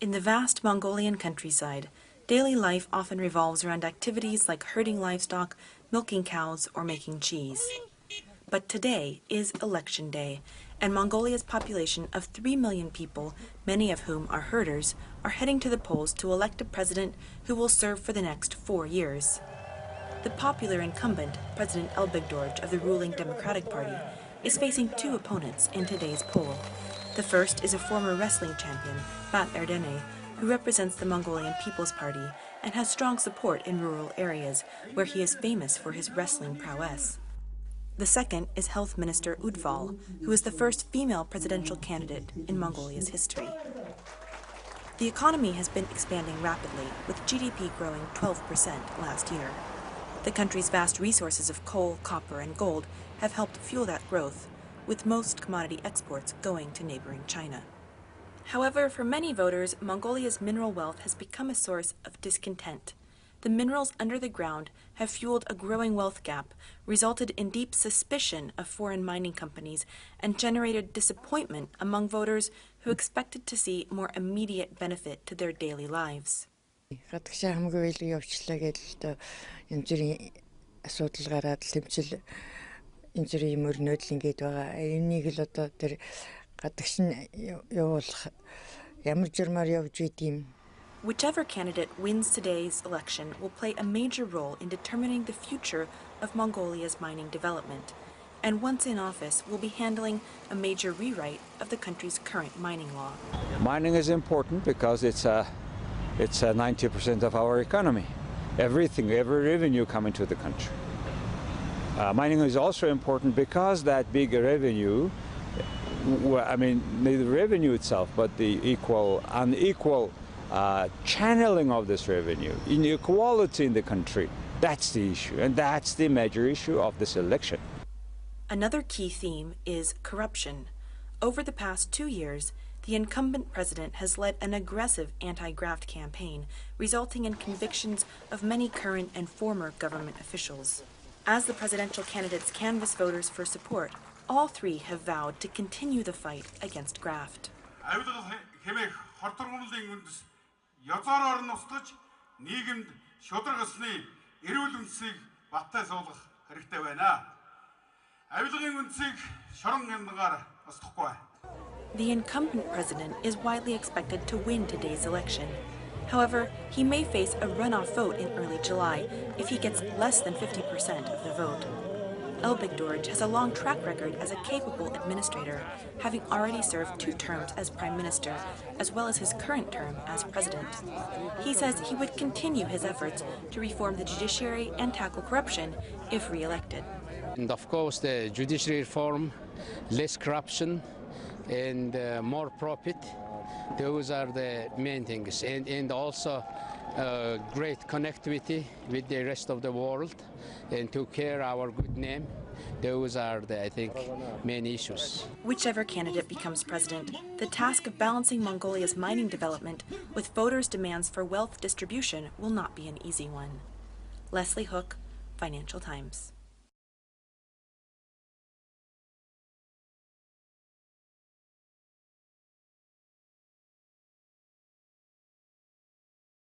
In the vast Mongolian countryside, daily life often revolves around activities like herding livestock, milking cows, or making cheese. But today is election day, and Mongolia's population of 3 million people, many of whom are herders, are heading to the polls to elect a president who will serve for the next 4 years. The popular incumbent, President Elbegdorj of the ruling Democratic Party, is facing two opponents in today's poll. The first is a former wrestling champion, Bat Erdene, who represents the Mongolian People's Party and has strong support in rural areas, where he is famous for his wrestling prowess. The second is Health Minister Udval, who is the first female presidential candidate in Mongolia's history. The economy has been expanding rapidly, with GDP growing 12% last year. The country's vast resources of coal, copper, and gold have helped fuel that growth, with most commodity exports going to neighboring China. However, for many voters, Mongolia's mineral wealth has become a source of discontent. The minerals under the ground have fueled a growing wealth gap, resulted in deep suspicion of foreign mining companies, and generated disappointment among voters who expected to see more immediate benefit to their daily lives. Whichever candidate wins today's election will play a major role in determining the future of Mongolia's mining development, and once in office will be handling a major rewrite of the country's current mining law. Mining is important because it's 90% of our economy. Every revenue coming to the country. Mining is also important because that big revenue, the revenue itself, but the unequal channeling of this revenue, inequality in the country, that's the issue, and that's the major issue of this election. Another key theme is corruption. Over the past 2 years, the incumbent president has led an aggressive anti-graft campaign, resulting in convictions of many current and former government officials. As the presidential candidates canvass voters for support, all three have vowed to continue the fight against graft. The incumbent president is widely expected to win today's election. However, he may face a runoff vote in early July if he gets less than 50% of the vote. Elbegdorj has a long track record as a capable administrator, having already served 2 terms as prime minister, as well as his current term as president. He says he would continue his efforts to reform the judiciary and tackle corruption if re-elected. And of course, the judiciary reform, less corruption, and more profit. Those are the main things, and also great connectivity with the rest of the world, and to care our good name. Those are the, I think, main issues. Whichever candidate becomes president, the task of balancing Mongolia's mining development with voters' demands for wealth distribution will not be an easy one. Leslie Hook, Financial Times.